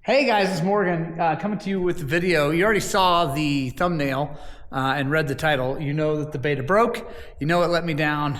Hey guys, it's Morgan coming to you with the video. You already saw the thumbnail and read the title. You know that the beta broke. You know it let me down.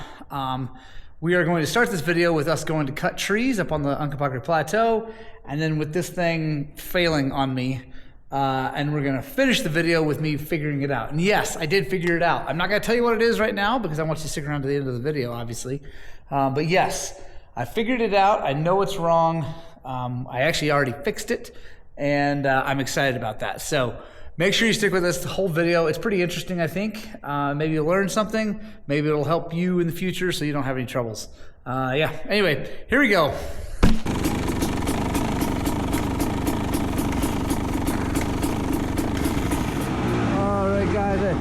We are going to start this video with us going to cut trees up on the Uncompahgre Plateau, and then with this thing failing on me. And we're going to finish the video with me figuring it out. And yes, I did figure it out. I'm not going to tell you what it is right now because I want you to stick around to the end of the video, obviously. But yes, I figured it out. I know it's wrong. I actually already fixed it, and I'm excited about that. So make sure you stick with us the whole video. It's pretty interesting, I think. Maybe you'll learn something. Maybe it'll help you in the future so you don't have any troubles. Yeah, anyway, here we go. All right, guys, I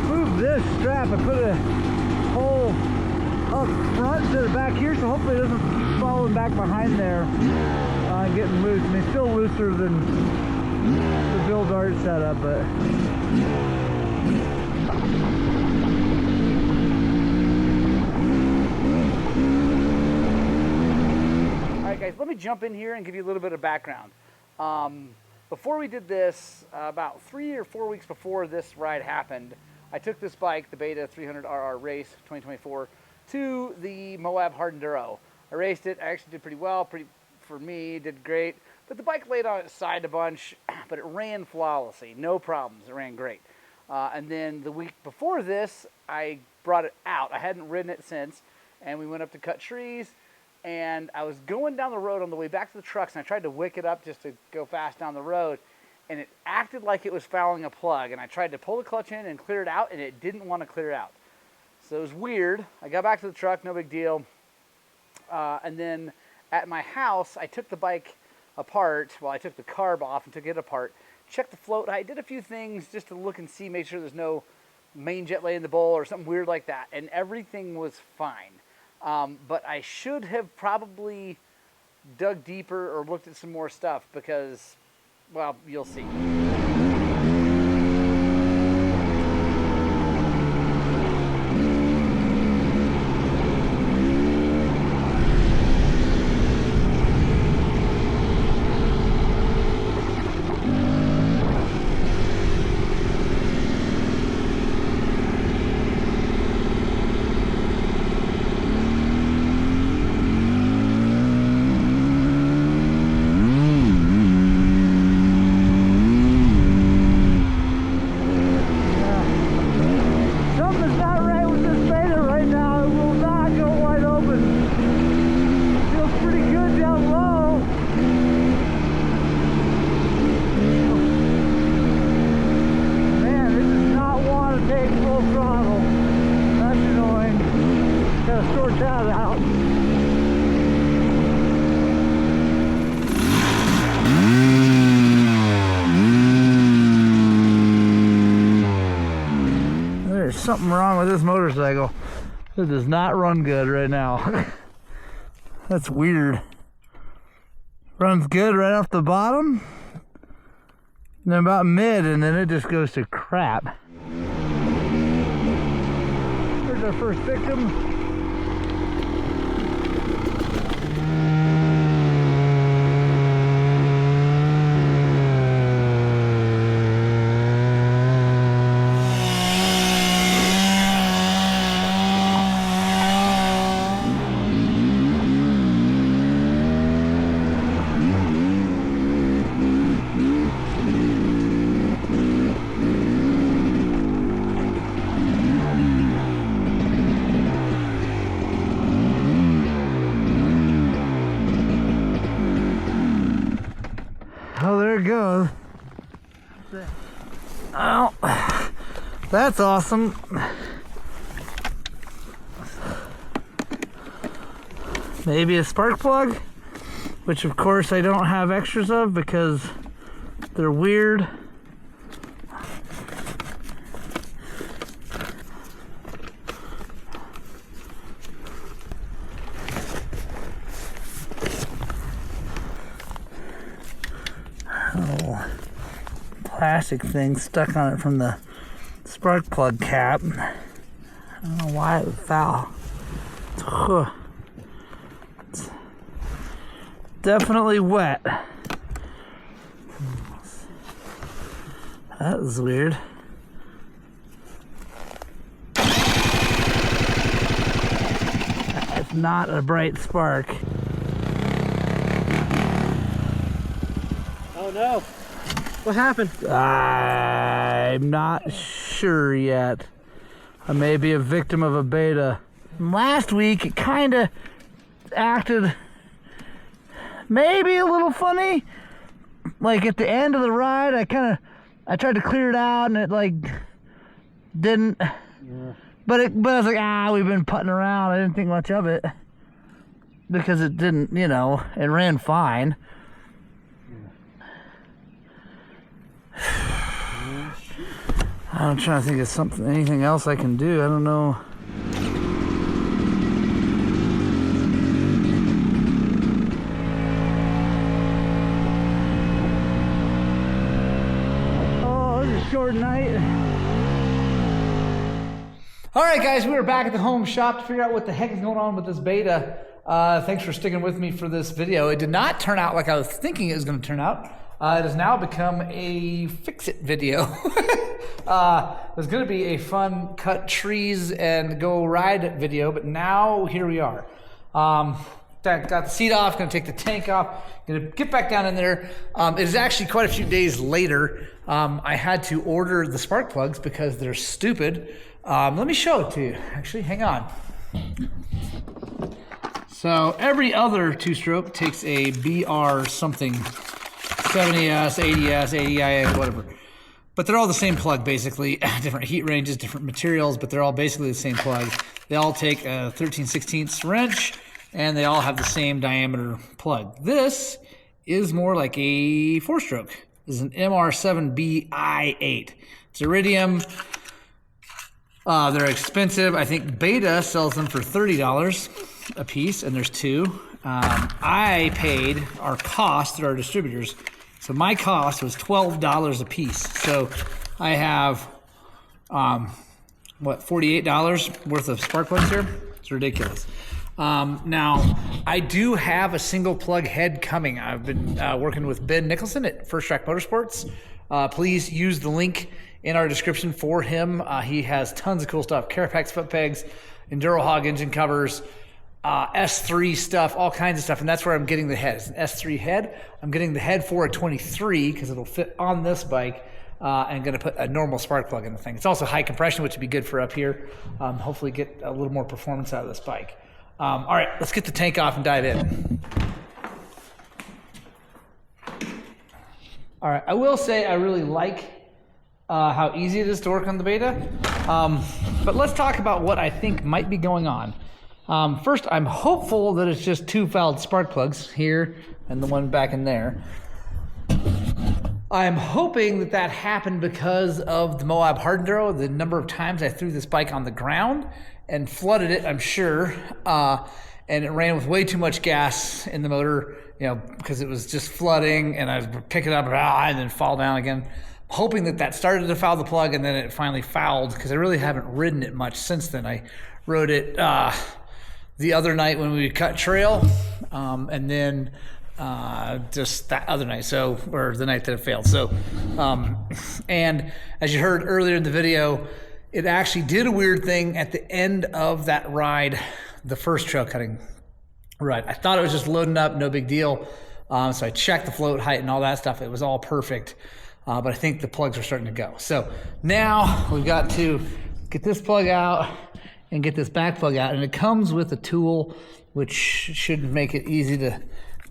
moved this strap. I put a hole up front to the back here, so hopefully it doesn't keep falling back behind there and getting loose. I mean, still looser than the Bill Dart setup, but all right, guys, let me jump in here and give you a little bit of background. Before we did this, about 3 or 4 weeks before this ride happened, I took this bike, the Beta 300RR Race 2024, to the Moab Hard Enduro. I raced it. I actually did pretty well. For me, did great. But the bike laid on its side a bunch, but it ran flawlessly. No problems. It ran great. And then the week before this, I brought it out. I hadn't ridden it since, and we went up to cut trees. And I was going down the road on the way back to the trucks, and I tried to wick it up just to go fast down the road, and it acted like it was fouling a plug. And I tried to pull the clutch in and clear it out, and it didn't want to clear out. So it was weird. I got back to the truck, no big deal. And then at my house, I took the bike apart. Well, I took the carb off and took it apart. Checked the float. I did a few things just to look and see, make sure there's no main jet lay in the bowl or something weird like that. And everything was fine. But I should have probably dug deeper or looked at some more stuff because, well, you'll see. There's something wrong with this motorcycle. It does not run good right now. That's weird. Runs good right off the bottom, and then about mid, and then it just goes to crap. There's our first victim. Oh, there it goes. Oh, that's awesome. Maybe a spark plug, which of course I don't have extras of because they're weird. Plastic thing stuck on it from the spark plug cap. I don't know why it would foul. It's definitely wet. That was weird. It's not a bright spark. Oh no. What happened? I'm not sure yet. I may be a victim of a beta. Last week, it kind of acted maybe a little funny. Like at the end of the ride, I tried to clear it out and it like didn't. Yeah. But I was like, we've been putting around. I didn't think much of it because it didn't, you know, it ran fine. I'm trying to think of anything else I can do. I don't know. Oh, it's a short night. All right, guys, we are back at the home shop to figure out what the heck is going on with this beta. Thanks for sticking with me for this video. It did not turn out like I was thinking it was going to turn out. It has now become a fix-it video. It was going to be a fun cut trees and go ride video, but now here we are. Got the seat off, going to take the tank off, going to get back down in there. It is actually quite a few days later. I had to order the spark plugs because they're stupid. Let me show it to you. Actually, hang on. So every other two-stroke takes a BR something. 70S, 80S, 80IA, whatever. But they're all the same plug, basically. Different heat ranges, different materials, but they're all basically the same plug. They all take a 13/16 wrench, and they all have the same diameter plug. This is more like a four-stroke. This is an MR7BI8. It's iridium. They're expensive. I think Beta sells them for $30 a piece, and there's two. I paid our cost through our distributors. So my cost was $12 a piece. So I have, $48 worth of spark plugs here? It's ridiculous. Now, I do have a single plug head coming. I've been working with Ben Nicholson at First Track Motorsports. Please use the link in our description for him. He has tons of cool stuff. Carapax foot pegs, Enduro Hog engine covers, S3 stuff, all kinds of stuff, and that's where I'm getting the head. It's an S3 head. I'm getting the head for a 23 because it'll fit on this bike, and going to put a normal spark plug in the thing. It's also high compression, which would be good for up here. Hopefully get a little more performance out of this bike. All right, let's get the tank off and dive in. All right, I will say I really like how easy it is to work on the beta, but let's talk about what I think might be going on. First, I'm hopeful that it's just two fouled spark plugs here and the one back in there. I'm hoping that happened because of the Moab Hard Enduro, the number of times I threw this bike on the ground and flooded it, I'm sure, and it ran with way too much gas in the motor, you know, because it was just flooding, and I would pick it up and then fall down again. Hoping that started to foul the plug and then it finally fouled, because I really haven't ridden it much since then. I rode it the other night when we cut trail, and then just that other night, or the night that it failed. So, and as you heard earlier in the video, it actually did a weird thing at the end of that ride, the first trail cutting ride. I thought it was just loading up, no big deal. So I checked the float height and all that stuff. It was all perfect, but I think the plugs are starting to go. So now we've got to get this plug out and get this back plug out, and it comes with a tool which should make it easy to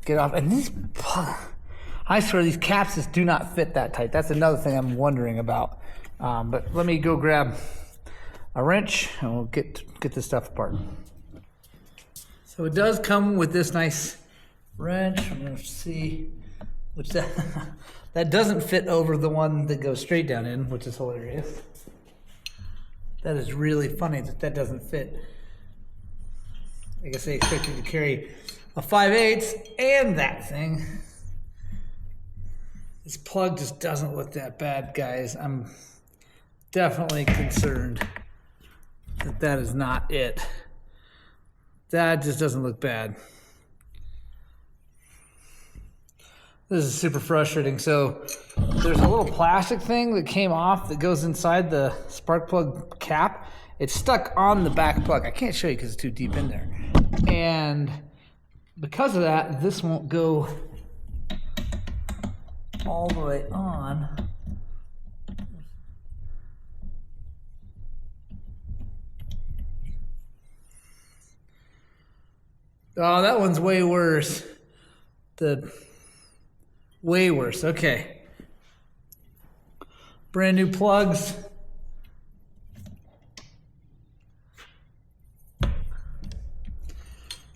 get off. And these, I swear, these caps just do not fit that tight. That's another thing I'm wondering about. But let me go grab a wrench and we'll get this stuff apart. So it does come with this nice wrench. I'm gonna see which that doesn't fit over the one that goes straight down in, which is hilarious. That is really funny that doesn't fit. I guess they expect you to carry a 5/8 and that thing. This plug just doesn't look that bad, guys. I'm definitely concerned that is not it. That just doesn't look bad. This is super frustrating. So there's a little plastic thing that came off that goes inside the spark plug cap. It's stuck on the back plug. I can't show you because it's too deep in there. And because of that, this won't go all the way on. Oh, that one's way worse. Way worse. Okay. Brand new plugs.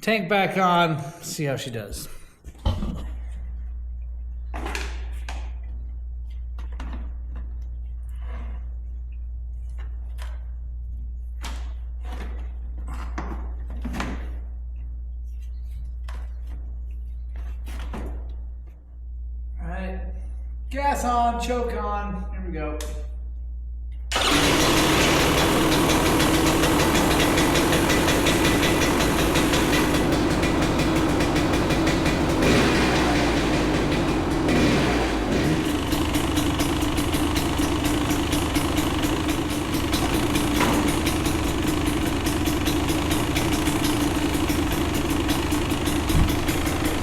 Tank back on. See how she does. Gas on, choke on. Here we go.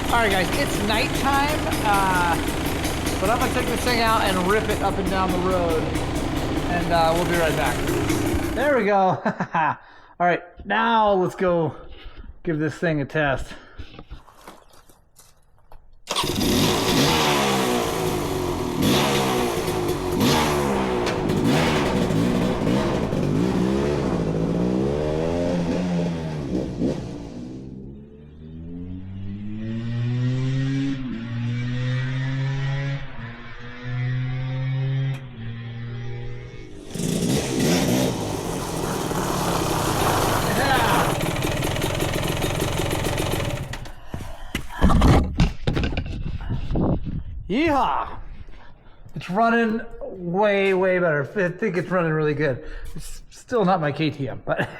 All right, guys, it's nighttime. But I'm gonna take this thing out and rip it up and down the road, and we'll be right back. There we go. All right, now let's go give this thing a test. Yeehaw! It's running way better. I think it's running really good. It's still not my KTM, but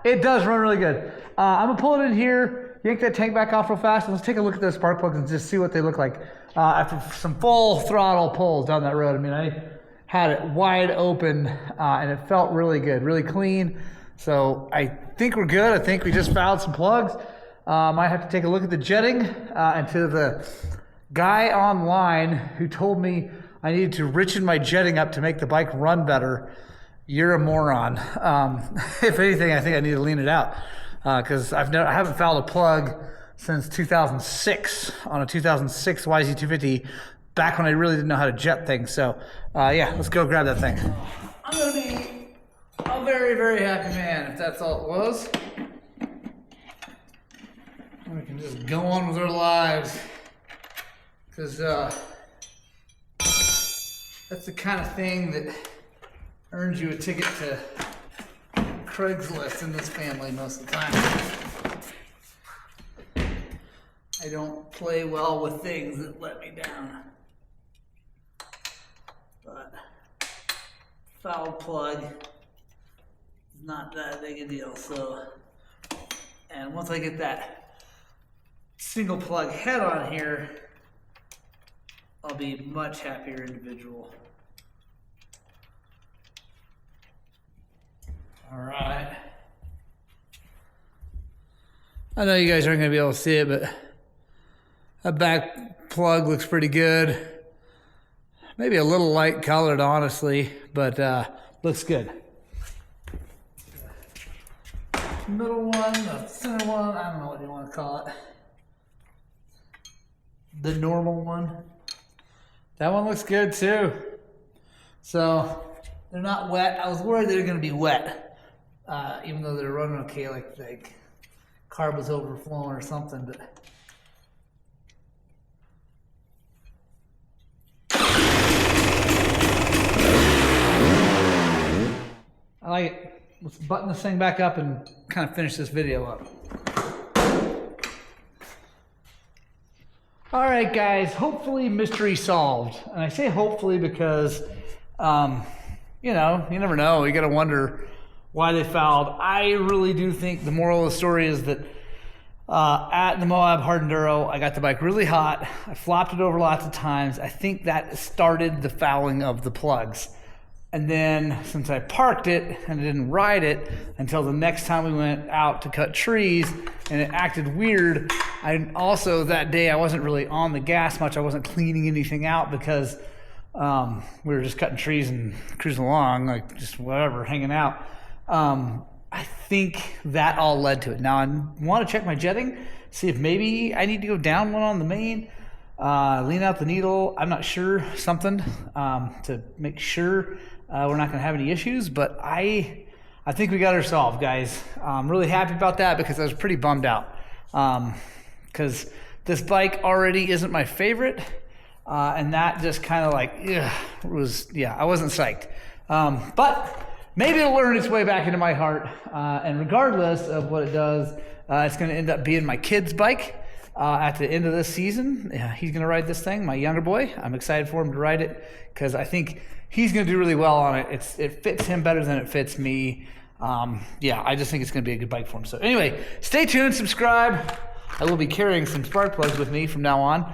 it does run really good. I'm gonna pull it in here, yank that tank back off real fast, and let's take a look at those spark plugs and just see what they look like after some full throttle pulls down that road. I mean, I had it wide open and it felt really good, really clean. So I think we're good. I think we just fouled some plugs. Might have to take a look at the jetting and to the guy online who told me I needed to richen my jetting up to make the bike run better. You're a moron. If anything, I think I need to lean it out because I haven't fouled a plug since 2006 on a 2006 YZ250, back when I really didn't know how to jet things. So yeah, let's go grab that thing. I'm gonna be a very happy man if that's all it was. We can just go on with our lives. Because that's the kind of thing that earns you a ticket to Craigslist in this family most of the time. I don't play well with things that let me down. But foul plug is not that big a deal. So, and once I get that single plug head on here, I'll be a much happier individual. All right. I know you guys aren't going to be able to see it, but that back plug looks pretty good. Maybe a little light colored, honestly, but looks good. Middle one, the center one, I don't know what you want to call it. The normal one. That one looks good too. So they're not wet. I was worried they were going to be wet, even though they're running okay, like carb was overflowing or something. But I like it. Let's button this thing back up and kind of finish this video up. All right, guys, hopefully mystery solved. And I say hopefully because, you know, you never know. You got to wonder why they fouled. I really do think the moral of the story is that at the Moab Hard Enduro. I got the bike really hot. I flopped it over lots of times. I think that started the fouling of the plugs. And then since I parked it and I didn't ride it until the next time we went out to cut trees and it acted weird, I also that day I wasn't really on the gas much. I wasn't cleaning anything out because we were just cutting trees and cruising along, like just whatever, hanging out. I think that all led to it. Now I want to check my jetting, see if maybe I need to go down one on the main, lean out the needle. I'm not sure, something to make sure we're not going to have any issues. But I think we got her solved, guys. I'm really happy about that because I was pretty bummed out because this bike already isn't my favorite, and that just kind of like I wasn't psyched. But maybe it'll learn its way back into my heart, and regardless of what it does, it's going to end up being my kid's bike at the end of this season. He's going to ride this thing, my younger boy. I'm excited for him to ride it because I think he's going to do really well on it. It fits him better than it fits me. I just think it's going to be a good bike for him. So anyway, stay tuned, subscribe. I will be carrying some spark plugs with me from now on.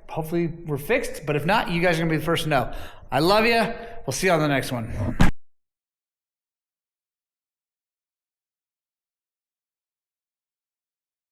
Hopefully we're fixed. But if not, you guys are going to be the first to know. I love you. We'll see you on the next one.